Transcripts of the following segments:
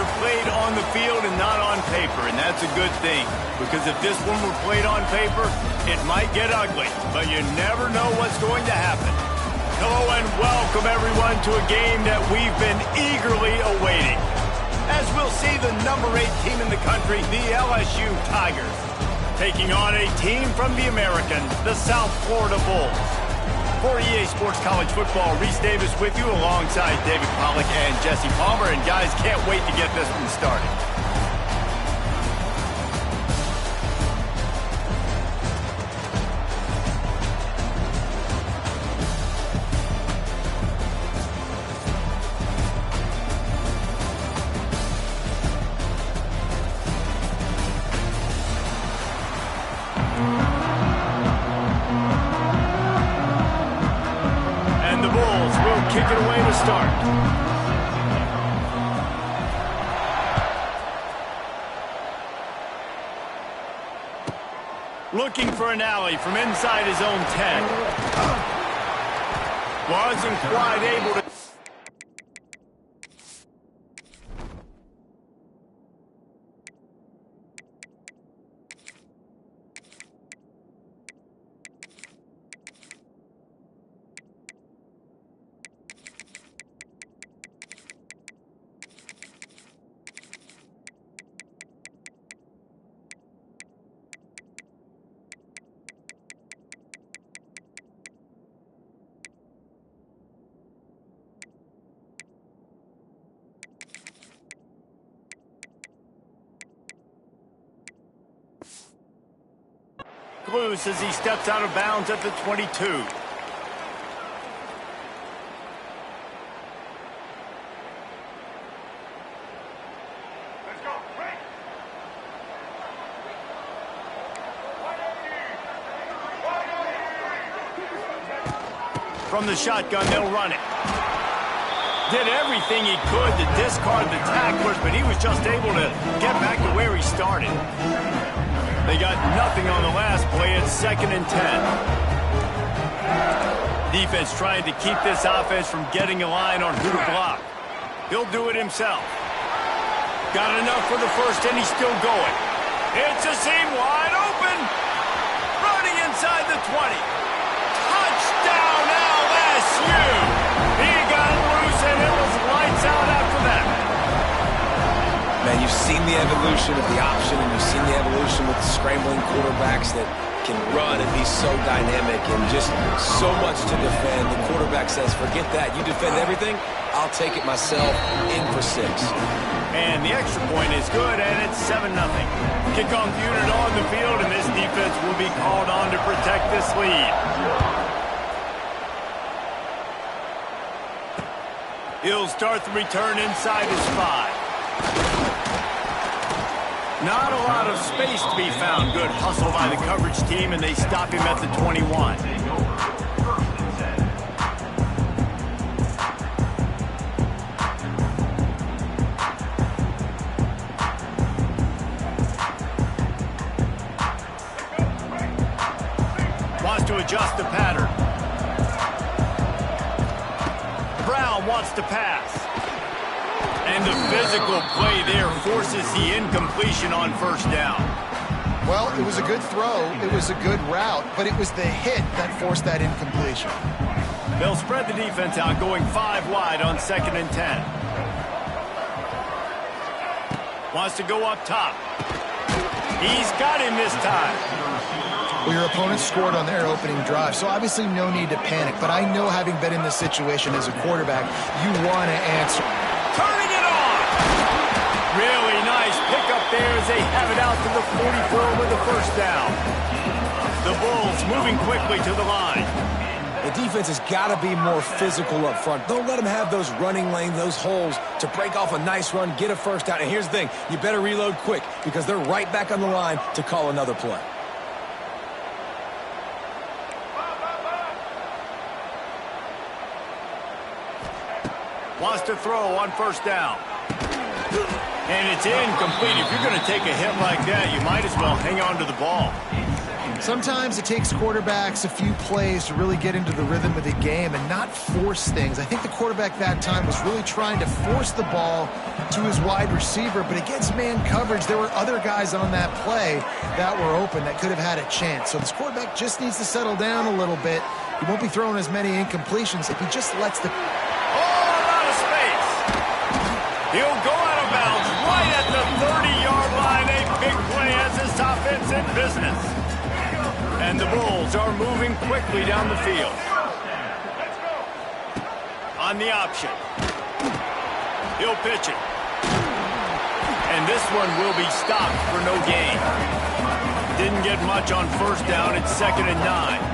are played on the field and not on paper, and that's a good thing. Because if this one were played on paper, it might get ugly, but you never know what's going to happen. Hello and welcome, everyone, to a game that we've been eagerly awaiting. As we'll see the number 8 team in the country, the LSU Tigers, taking on a team from the American, the South Florida Bulls. For EA Sports College Football, Reese Davis with you alongside David Pollack and Jesse Palmer. And guys, can't wait to get this one started. Kick it away to start. Looking for an alley from inside his own 10. Wasn't quite able to... Loose as he steps out of bounds at the 22. From the shotgun, they'll run it. Did everything he could to discard the tacklers, but he was just able to get back to where he started. They got nothing on the last play. It's 2nd and 10. Defense trying to keep this offense from getting a line on who to block. He'll do it himself. Got enough for the first, and he's still going. It's a seam wide open. Running inside the 20. Touchdown, LSU. He got loose, and it was lights out after that. Man, you've seen the evolution of the option, and you've seen the evolution with the scrambling quarterbacks that can run and be so dynamic and just so much to defend. The quarterback says, forget that. You defend everything, I'll take it myself. In for 6. And the extra point is good, and it's 7-0. Kickoff unit on the field, and this defense will be called on to protect this lead. He'll start the return inside his 5. Not a lot of space to be found. Good hustle by the coverage team, and they stop him at the 21. Wants to adjust the pattern. Brown wants to pass. And the physical play there forces the incompletion on 1st down. Well, it was a good throw. It was a good route, but it was the hit that forced that incompletion. They'll spread the defense out, going 5 wide on 2nd and 10. Wants to go up top. He's got him this time. Well, your opponent scored on their opening drive, so obviously no need to panic. But I know, having been in this situation as a quarterback, you want to answer. Turning it on! Really nice pickup there as they have it out to the 44 with the 1st down. The Bulls moving quickly to the line. The defense has got to be more physical up front. Don't let them have those running lanes, those holes to break off a nice run, get a 1st down. And here's the thing, you better reload quick because they're right back on the line to call another play. Wants to throw on 1st down. And it's incomplete. If you're going to take a hit like that, you might as well hang on to the ball. Sometimes it takes quarterbacks a few plays to really get into the rhythm of the game and not force things. I think the quarterback that time was really trying to force the ball to his wide receiver, but against man coverage, there were other guys on that play that were open that could have had a chance. So this quarterback just needs to settle down a little bit. He won't be throwing as many incompletions if he just lets the... Out of space. He'll go out of bounds right at the 30-yard line. A big play has this offense in business. And the Bulls are moving quickly down the field. On the option. He'll pitch it. And this one will be stopped for no gain. Didn't get much on first down. It's 2nd and 9.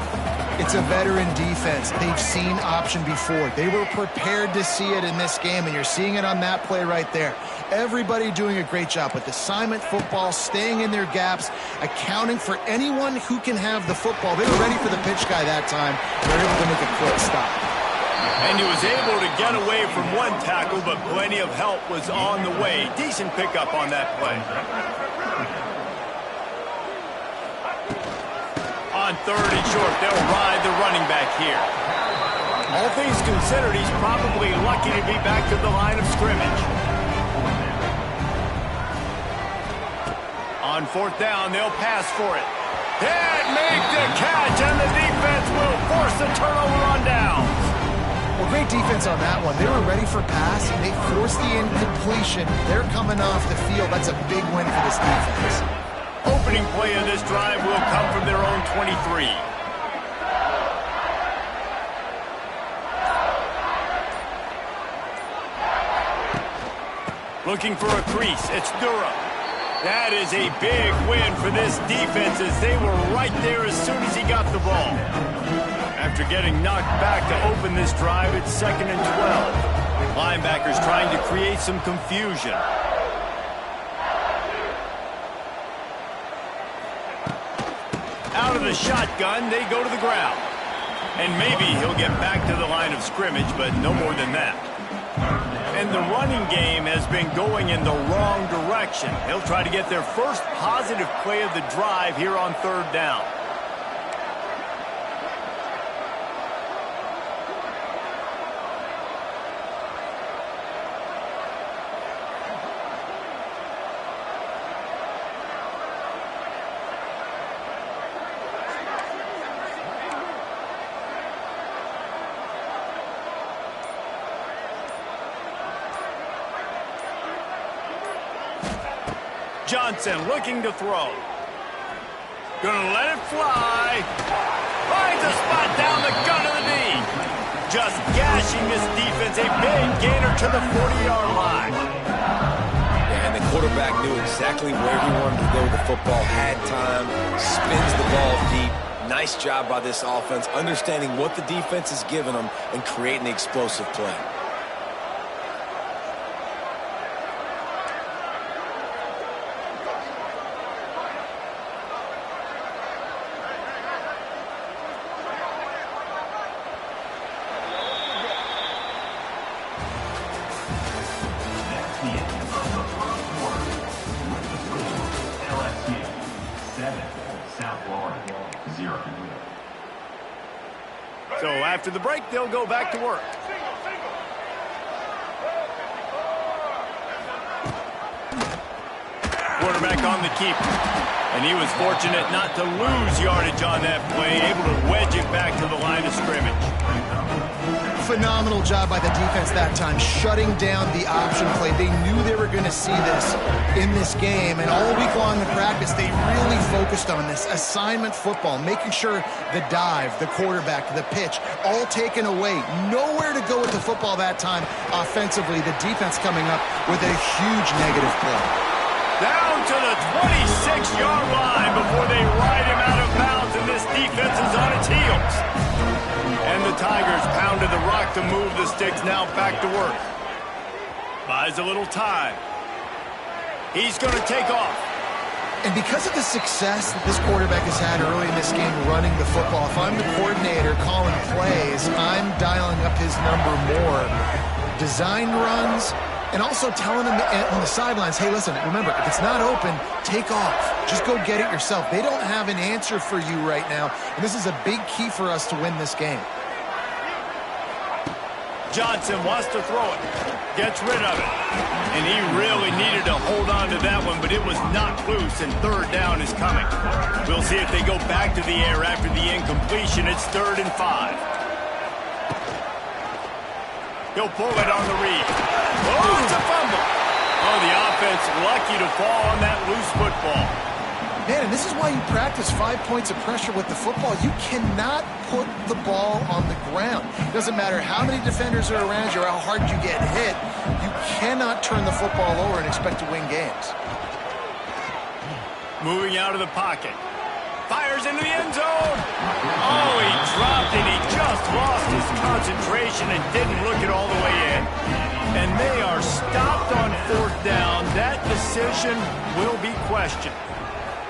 It's a veteran defense. They've seen option before. They were prepared to see it in this game, and you're seeing it on that play right there. Everybody doing a great job with assignment football, staying in their gaps, accounting for anyone who can have the football. They were ready for the pitch guy that time. They were able to make a quick stop. And he was able to get away from one tackle, but plenty of help was on the way. Decent pickup on that play. On 3rd and short, they'll ride the running back here. All things considered, he's probably lucky to be back to the line of scrimmage. On 4th down, they'll pass for it. And make the catch, and the defense will force the turnover on downs. Well, great defense on that one. They were ready for pass, and they forced the incompletion. They're coming off the field. That's a big win for this defense. Opening play of this drive will come from their own 23. Looking for a crease. It's Durham. That is a big win for this defense as they were right there as soon as he got the ball. After getting knocked back to open this drive, it's 2nd and 12. Linebackers trying to create some confusion. Out of the shotgun, they go to the ground. And maybe he'll get back to the line of scrimmage, but no more than that. And the running game has been going in the wrong direction. They'll try to get their first positive play of the drive here on 3rd down. Johnson looking to throw. Gonna let it fly. Finds a spot down the gun of the knee. Just gashing this defense. A big gainer to the 40-yard line. Yeah, and the quarterback knew exactly where he wanted to go with the football. Had time. Spins the ball deep. Nice job by this offense, understanding what the defense is giving them and creating the explosive play. So after the break, they'll go back to work. Quarterback on the keeper. And he was fortunate not to lose yardage on that play, able to wedge it back to the line of scrimmage. Phenomenal job by the defense that time, shutting down the option play. They knew they were going to see this in this game, and all week long in practice, they really focused on this assignment football, making sure the dive, the quarterback, the pitch, all taken away. Nowhere to go with the football that time offensively. The defense coming up with a huge negative play. Down to the 26-yard line before they ride him out of bounds, and this defense is on its heels. And the Tigers pounded the rock to move the sticks, now back to work. Buys a little time. He's going to take off. And because of the success that this quarterback has had early in this game running the football, if I'm the coordinator calling plays, I'm dialing up his number more. Design runs, And also telling them on the sidelines, hey, listen, remember, if it's not open, take off. Just go get it yourself. They don't have an answer for you right now, and this is a big key for us to win this game. Johnson wants to throw it. Gets rid of it. And he really needed to hold on to that one, but it was knocked loose, and third down is coming. We'll see if they go back to the air after the incompletion. It's 3rd and 5. He'll pull it on the read. Oh, it's a fumble. Oh, the offense lucky to fall on that loose football. Man, and this is why you practice 5 points of pressure with the football. You cannot put the ball on the ground. It doesn't matter how many defenders are around you or how hard you get hit. You cannot turn the football over and expect to win games. Moving out of the pocket. Fires into the end zone. Oh, he dropped it. He just lost his concentration and didn't look it all the way in. And they are stopped on 4th down. That decision will be questioned.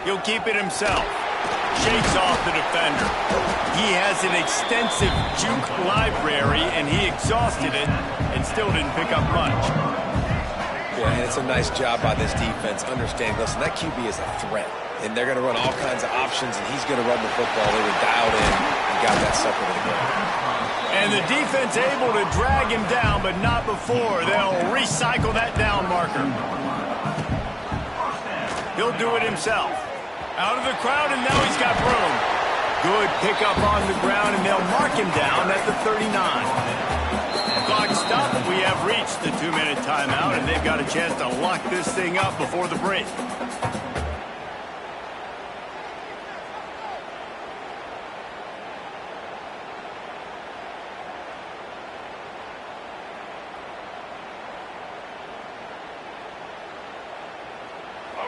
He'll keep it himself. Shakes off the defender. He has an extensive juke library, and he exhausted it and still didn't pick up much. Yeah, and it's a nice job by this defense. Understanding, listen, that QB is a threat. And they're going to run all kinds of options, and he's going to run the football. They were dialed in and got that sucker to the ground. And the defense able to drag him down, but not before. They'll recycle that down marker. He'll do it himself. Out of the crowd, and now he's got room. Good pickup on the ground, and they'll mark him down at the 39. Clock stopped. We have reached the 2-minute timeout, and they've got a chance to lock this thing up before the break.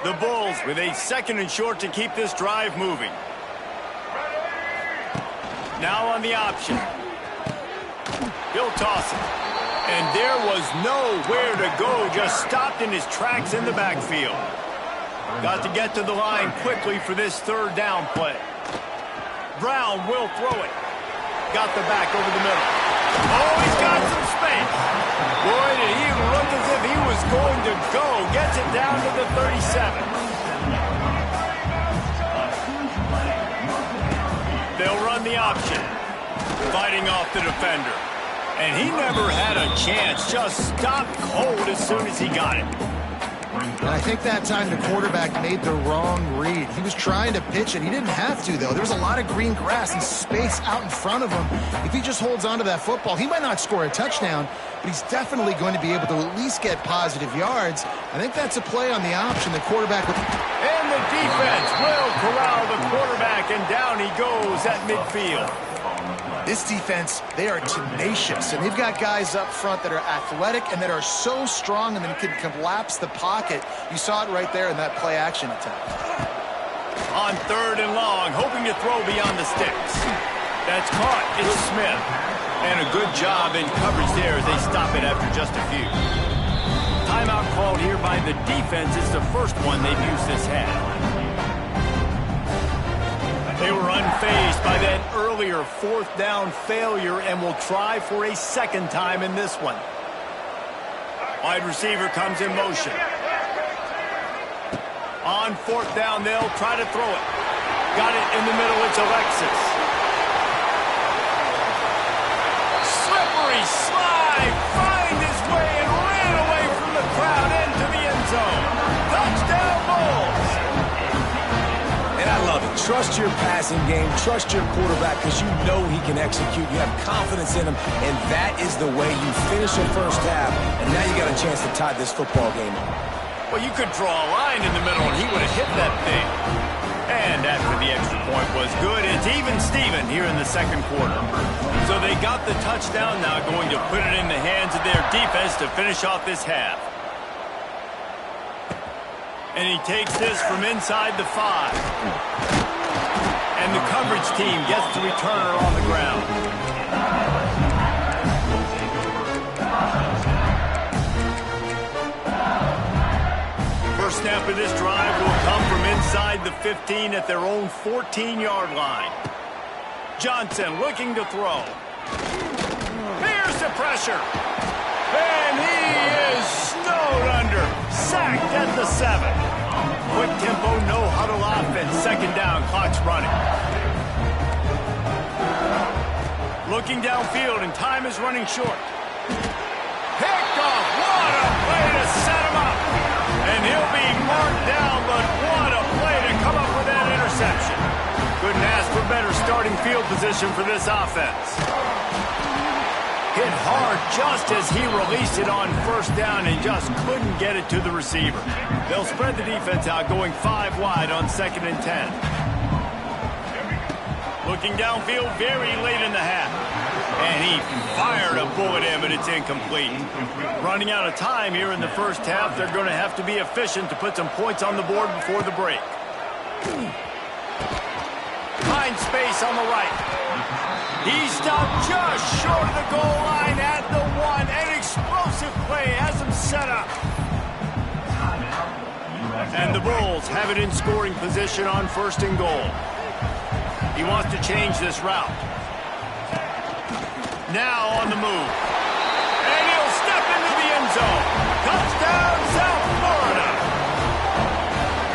The Bulls with a 2nd and short to keep this drive moving. Now on the option. He'll toss it. And there was nowhere to go. Just stopped in his tracks in the backfield. Got to get to the line quickly for this 3rd down play. Brown will throw it. Got the back over the middle. Oh, he's got some space. Boy, did he look as if he was going to go. Gets it down to the 37. They'll run the option. Fighting off the defender. And he never had a chance. Just stopped cold as soon as he got it. And I think that time the quarterback made the wrong read. He was trying to pitch it. He didn't have to, though. There was a lot of green grass and space out in front of him. If he just holds on to that football, he might not score a touchdown, but he's definitely going to be able to at least get positive yards. I think that's a play on the option. The quarterback with... And the defense will corral the quarterback, and down he goes at midfield. This defense, they are tenacious, and they've got guys up front that are athletic and that are so strong and then can collapse the pocket. You saw it right there in that play-action attempt. On 3rd and long, hoping to throw beyond the sticks. That's caught. It's Smith. And a good job in coverage there as they stop it after just a few. Timeout called here by the defense. It's the first one they've used this half. They were unfazed by that earlier 4th down failure and will try for a 2nd time in this one. Wide receiver comes in motion. On 4th down, they'll try to throw it. Got it in the middle. It's Alexis. Slippery slide. Find his way and ran away from the crowd into the end zone. Touchdown Bulls. And I love it. Trust your passing game. Trust your quarterback because you know he can execute. You have confidence in him, and that is the way you finish a first half. And now you got a chance to tie this football game up. Well, you could draw a line in the middle, and he would have hit that thing. And after the extra point was good, it's even Steven here in the 2nd quarter. So they got the touchdown, now going to put it in the hands of their defense to finish off this half. And he takes this from inside the 5. And the coverage team gets the returner on the ground. First snap of this drive will come from inside the 15 at their own 14-yard line. Johnson looking to throw. Here's the pressure. And he is sacked at the 7. Quick tempo, no huddle offense. Second down, clock's running. Looking downfield, and time is running short. Picked off. What a play to set him up. And he'll be marked down, but what a play to come up with that interception. Couldn't ask for better starting field position for this offense. Hit hard just as he released it on first down and just couldn't get it to the receiver. They'll spread the defense out, going 5 wide on 2nd and 10. Looking downfield very late in the half. And he fired a bullet in, but it's incomplete. Running out of time here in the first half, they're going to have to be efficient to put some points on the board before the break. Find space on the right. He stopped just short of the goal line at the 1. An explosive play has him set up. And the Bulls have it in scoring position on 1st and goal. He wants to change this route. Now on the move. And he'll step into the end zone. Touchdown, South Florida.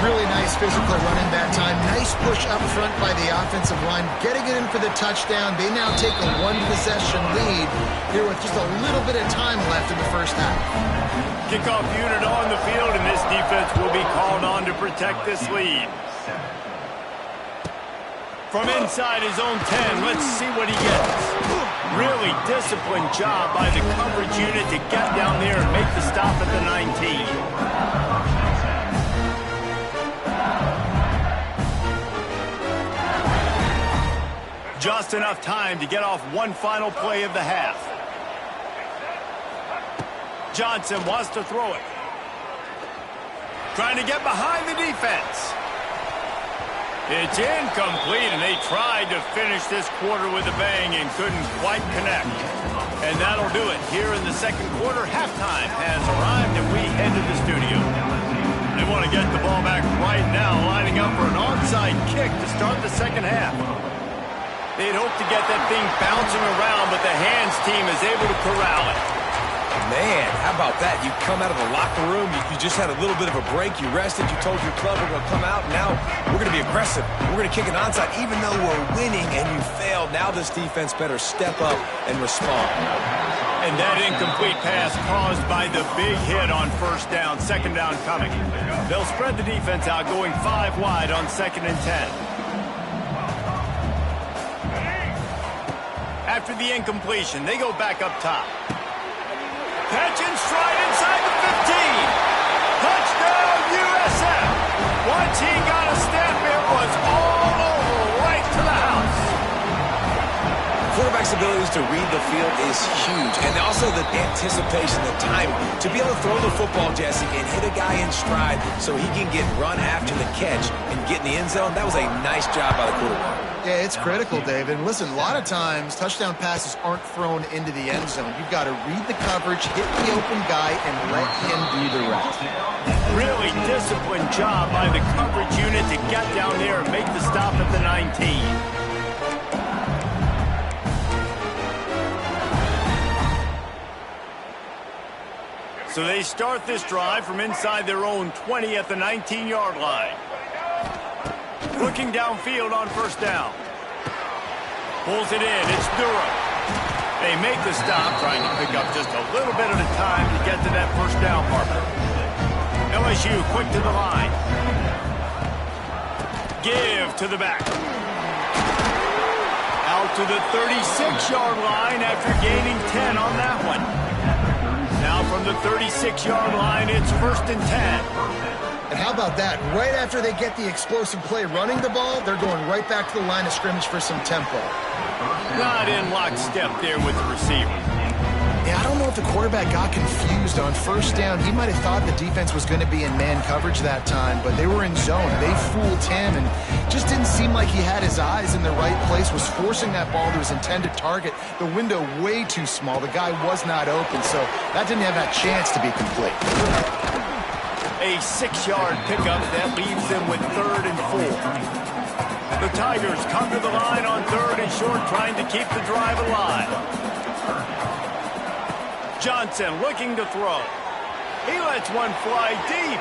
Really nice physical running that time. Nice push up front by the offensive line. Getting it in for the touchdown. They now take a 1-possession lead here with just a little bit of time left in the first half. Kickoff unit on the field, and this defense will be called on to protect this lead. From inside his own 10, let's see what he gets. Really disciplined job by the coverage unit to get down there and make the stop at the 19. Just enough time to get off one final play of the half. Johnson wants to throw it. Trying to get behind the defense. It's incomplete, and they tried to finish this quarter with a bang and couldn't quite connect. And that'll do it here in the second quarter. Halftime has arrived, and we head to the studio. They want to get the ball back right now, lining up for an onside kick to start the second half. They'd hoped to get that thing bouncing around, but the hands team is able to corral it. Man, how about that? You come out of the locker room, you just had a little bit of a break, you rested, you told your club we're going to come out, and now we're going to be aggressive. We're going to kick an onside, even though we're winning and you failed. Now this defense better step up and respond. And that incomplete pass caused by the big hit on first down, second down coming. They'll spread the defense out, going 5 wide on 2nd and 10. After the incompletion, they go back up top. Catch and stride inside the 15. Touchdown, USF. Once he got a step, it was all over, right to the house. Quarterback's abilities to read the field is huge. And also the anticipation, the time to be able to throw the football, Jesse, and hit a guy in stride so he can get run after the catch and get in the end zone. That was a nice job by the quarterback. Yeah, it's critical, David. And listen, a lot of times touchdown passes aren't thrown into the end zone. You've got to read the coverage, hit the open guy, and let him do the rest. Really disciplined job by the coverage unit to get down there and make the stop at the 19. So they start this drive from inside their own 20 at the 19-yard line. Looking downfield on first down. Pulls it in. It's Durham. They make the stop, trying to pick up just a little bit at a time to get to that first down marker. LSU quick to the line. Give to the back. Out to the 36-yard line after gaining 10 on that one. Now from the 36-yard line, it's 1st and 10. And how about that? Right after they get the explosive play running the ball, they're going right back to the line of scrimmage for some tempo. Not in lockstep there with the receiver. Yeah, I don't know if the quarterback got confused on first down. He might have thought the defense was going to be in man coverage that time, but they were in zone. They fooled him and just didn't seem like he had his eyes in the right place, was forcing that ball to his intended target. The window way too small. The guy was not open, so that didn't have that chance to be complete. A 6-yard pickup that leaves them with 3rd and 4. The Tigers come to the line on 3rd and short, trying to keep the drive alive. Johnson looking to throw. He lets one fly deep.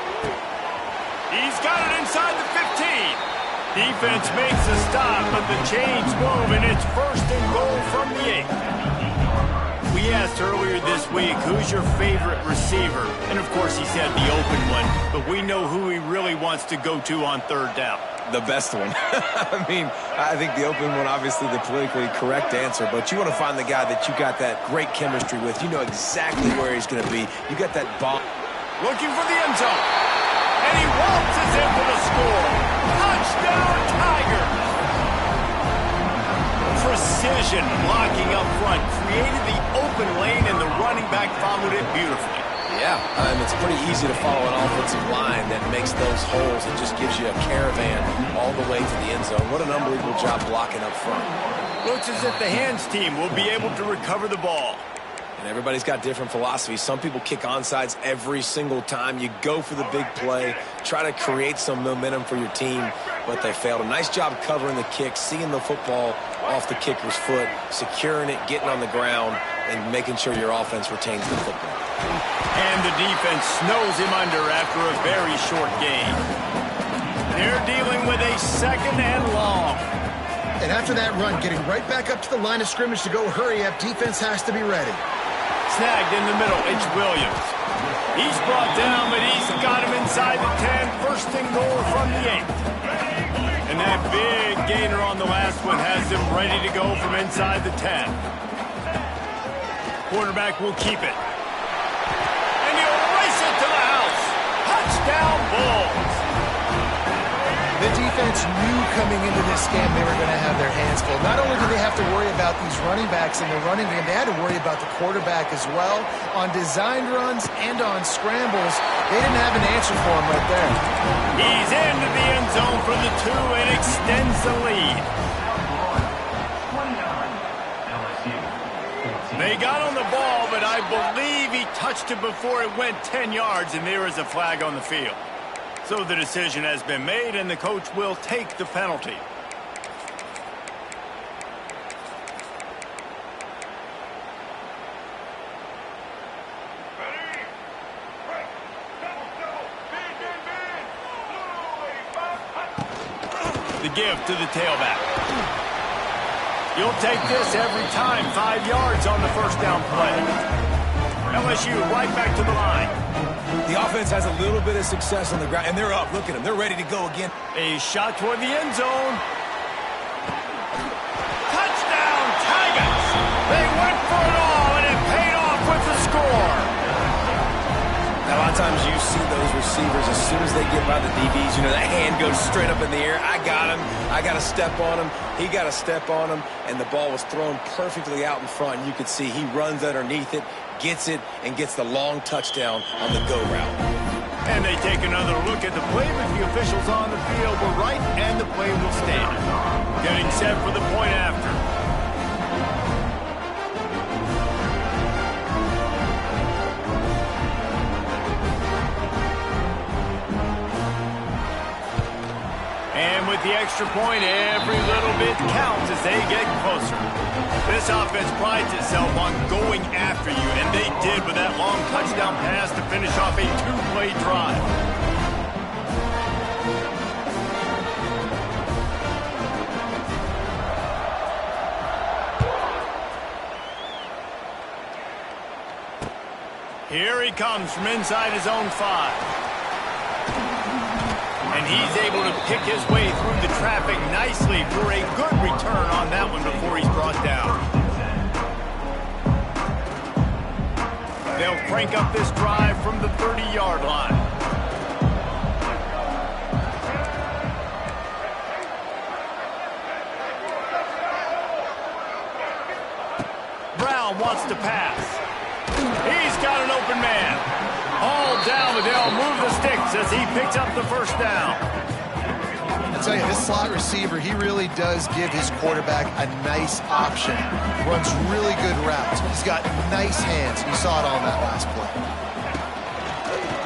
He's got it inside the 15. Defense makes a stop, but the chains move, and it's 1st and goal from the 8. We asked earlier this week, who's your favorite receiver? And, of course, he said the open one, but we know who he really wants to go to on 3rd down. The best one. I mean, I think the open one, obviously the politically correct answer, but you want to find the guy that you got that great chemistry with. You know exactly where he's going to be. You got that bomb. Looking for the end zone. And he waltzes in for the score. Touchdown, Tigers! Precision blocking up front created the open lane, and the running back followed it beautifully. Yeah, it's pretty easy to follow an offensive line that makes those holes. It just gives you a caravan all the way to the end zone. What an unbelievable job blocking up front. Looks as if the hands team will be able to recover the ball. And everybody's got different philosophies. Some people kick onside every single time. You go for the big play, try to create some momentum for your team, but they failed. A nice job covering the kick, seeing the football off the kicker's foot, securing it, getting on the ground, and making sure your offense retains the football. And the defense snows him under after a very short gain. They're dealing with a 2nd and long. And after that run, getting right back up to the line of scrimmage to go hurry up, defense has to be ready. Snagged in the middle, it's Williams. He's brought down, but he's got him inside the 10. 1st and goal from the 8. And that big gainer on the last one has him ready to go from inside the 10. Quarterback will keep it. And he'll race it to the house. Touchdown, Bulls. The defense knew coming into this game they were going to have their hands full. Not only do they have to worry about these running backs in the running game, they had to worry about the quarterback as well. On designed runs and on scrambles, they didn't have an answer for him right there. He's into the end zone for the 2 and extends the lead. They got on the ball, but I believe he touched it before it went 10 yards, and there is a flag on the field. So the decision has been made, and the coach will take the penalty. The give to the tailback. You'll take this every time. 5 yards on the 1st down play. LSU right back to the line. The offense has a little bit of success on the ground, and they're up. Look at them. They're ready to go again. A shot toward the end zone. Touchdown, Tigers! They went for it all, and it paid off with the score. Now, a lot of times you see those receivers, as soon as they get by the DBs, you know, that hand goes straight up in the air. I got him. I got to step on him. He got to step on him, and the ball was thrown perfectly out in front. And you could see he runs underneath it, gets it, and gets the long touchdown on the go route. And they take another look at the play, but the officials on the field were right, and the play will stand. Getting set for the point after. And with the extra point, every little bit counts as they get closer. This offense prides itself on going after you, and they did with that long touchdown pass to finish off a 2-play drive. Here he comes from inside his own 5. And he's able to pick his way through the traffic nicely for a good return on that one before he's brought down. They'll crank up this drive from the 30-yard line. Brown wants to pass. He's got an open man. All down, but they'll move the sticks as he picks up the 1st down. I tell you, this slot receiver, he really does give his quarterback a nice option. Runs really good routes. He's got nice hands. You saw it on that last play.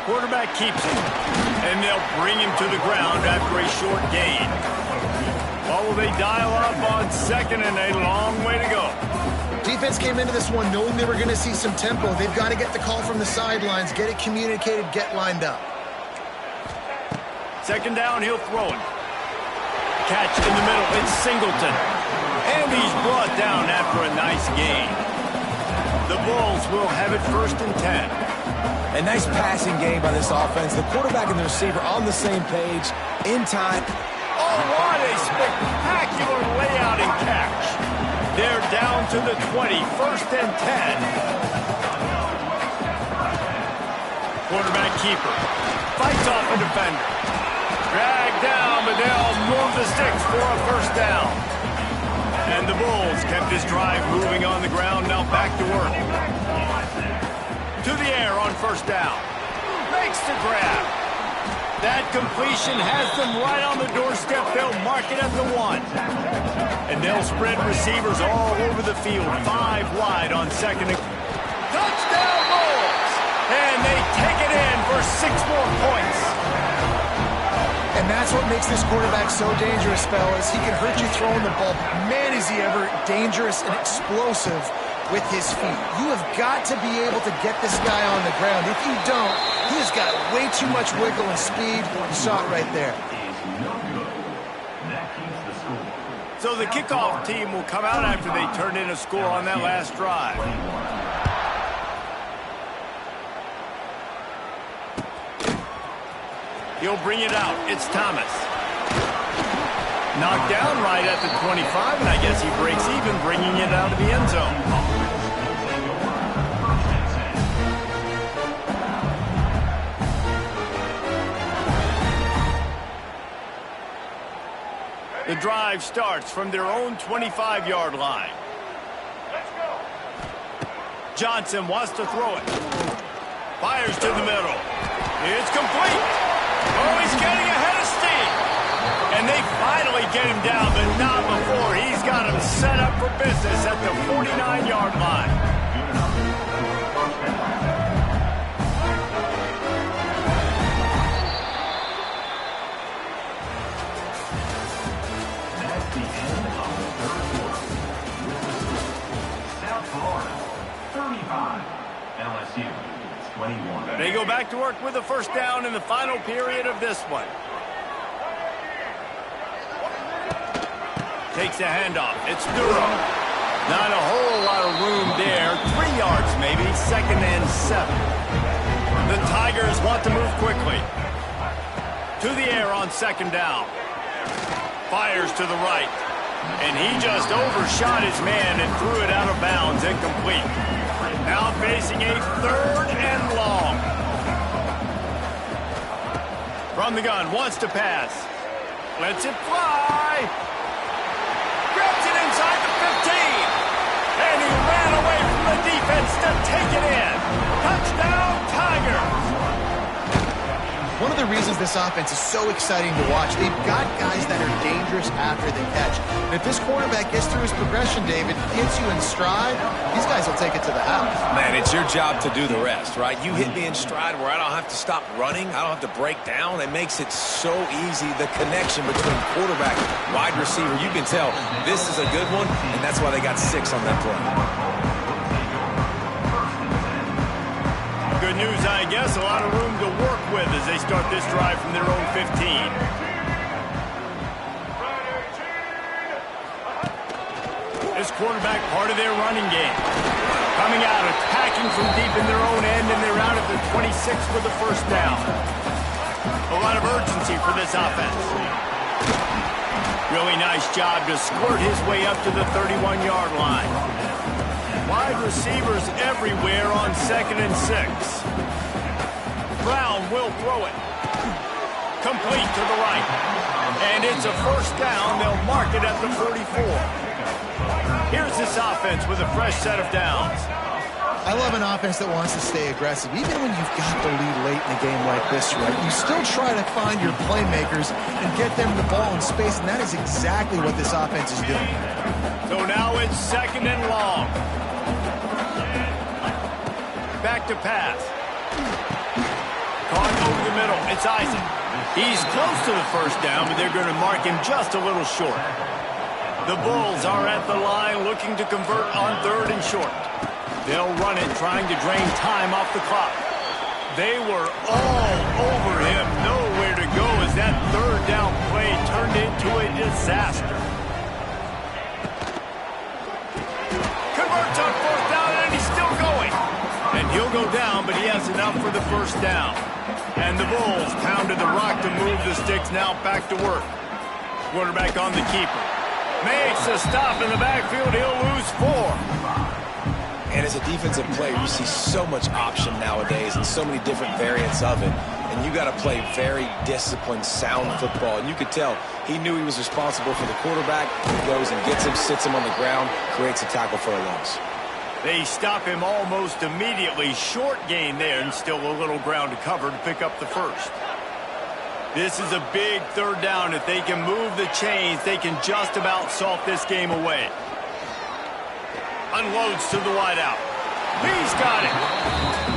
Quarterback keeps it, and they'll bring him to the ground after a short gain. What will they dial up on 2nd and a long way to go? defense came into this one knowing they were going to see some tempo. They've got to get the call from the sidelines, get it communicated, get lined up. Second down, he'll throw it. Catch in the middle, it's Singleton. And he's brought down after a nice gain. The Bulls will have it 1st and 10. A nice passing game by this offense. The quarterback and the receiver on the same page, in time. Oh, what a spectacular layout and catch. They're down to the 20, 1st and 10. Quarterback keeper fights off a defender. Dragged down, but they'll move the sticks for a 1st down. And the Bulls kept this drive moving on the ground, now back to work. To the air on 1st down. Makes the grab. That completion has them right on the doorstep. They'll mark it at the 1. And they'll spread receivers all over the field. 5 wide on 2nd and... Touchdown Bulls! And they take it in for 6 more points. And that's what makes this quarterback so dangerous, fellas. He can hurt you throwing the ball. Man, is he ever dangerous and explosive with his feet. You have got to be able to get this guy on the ground. If you don't, he's got way too much wiggle and speed. You saw it right there. So the kickoff team will come out after they turn in a score on that last drive. He'll bring it out. It's Thomas. Knocked down right at the 25, and I guess he breaks even, bringing it out of the end zone. The drive starts from their own 25-yard line. Johnson wants to throw it. Fires to the middle. It's complete. Oh, he's getting ahead of steam. And they finally get him down, but not before. He's got him set up for business at the 49-yard line. That's the end of the 3rd quarter. South Florida, 35. LSU, 21. They go back to work with a 1st down in the final period of this one. Takes a handoff. It's Duro. Not a whole lot of room there. 3 yards maybe. 2nd and 7. The Tigers want to move quickly. To the air on 2nd down. Fires to the right. And he just overshot his man and threw it out of bounds, incomplete. Now facing a 3rd and long. From the gun, wants to pass. Lets it fly. Grabs it inside the 15. And he ran away from the defense to take it in. Touchdown, Tigers. One of the reasons this offense is so exciting to watch, they've got guys that are dangerous after the catch. And if this quarterback gets through his progression, David, gets you in stride, these guys will take it to the house. Man, it's your job to do the rest, right? You hit me in stride where I don't have to stop running. I don't have to break down. It makes it so easy, the connection between quarterback and wide receiver. You can tell this is a good one, and that's why they got 6 on that play. Good news, I guess. A lot of room to work with as they start this drive from their own 15. This quarterback, part of their running game. Coming out, attacking from deep in their own end, and they're out at the 26 for the 1st down. A lot of urgency for this offense. Really nice job to squirt his way up to the 31-yard line. Wide receivers everywhere on 2nd and 6. Brown will throw it. Complete to the right. And it's a 1st down. They'll mark it at the 44. Here's this offense with a fresh set of downs. I love an offense that wants to stay aggressive. Even when you've got the lead late in a game like this, right, you still try to find your playmakers and get them the ball in space, and that is exactly what this offense is doing. So now it's 2nd and long. Back to pass. Caught over the middle. It's Isaac. He's close to the 1st down, but they're going to mark him just a little short. The Bulls are at the line looking to convert on 3rd and short. They'll run it, trying to drain time off the clock. They were all over him. Nowhere to go as that 3rd down play turned into a disaster. Converts on 4th down, and he's still going. And he'll go down, but he has enough for the 1st down. And the Bulls pounded the rock to move the sticks, now back to work. Quarterback on the keeper. Makes a stop in the backfield. He'll lose 4. And as a defensive player, you see so much option nowadays and so many different variants of it. And you got to play very disciplined, sound football. And you could tell he knew he was responsible for the quarterback. He goes and gets him, sits him on the ground, creates a tackle for a loss. They stop him almost immediately. Short gain there, and still a little ground to cover to pick up the 1st. This is a big 3rd down. If they can move the chains, they can just about salt this game away. Unloads to the wideout. He's got it.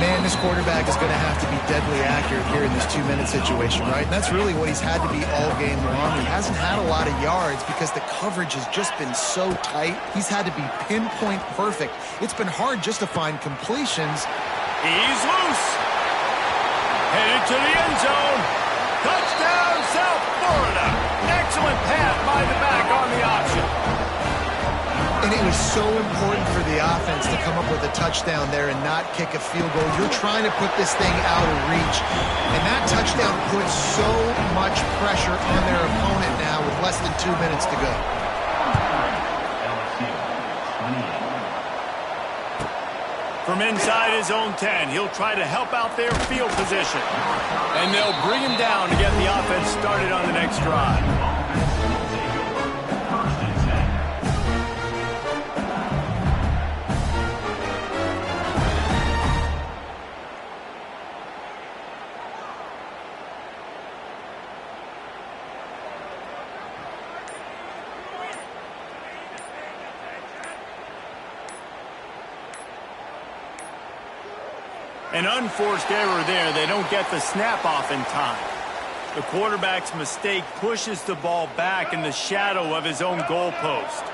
Man, this quarterback is going to have to be deadly accurate here in this 2-minute situation, right? And that's really what he's had to be all game long. He hasn't had a lot of yards because the coverage has just been so tight. He's had to be pinpoint perfect. It's been hard just to find completions. He's loose. Headed to the end zone. Touchdown, South Florida. Excellent pass by the back on the option. And it was so important for the offense to come up with a touchdown there and not kick a field goal. You're trying to put this thing out of reach. And that touchdown puts so much pressure on their opponent now with less than 2 minutes to go. From inside his own 10, he'll try to help out their field position. And they'll bring him down to get the offense started on the next drive. An unforced error there. They don't get the snap off in time. The quarterback's mistake pushes the ball back in the shadow of his own goalpost.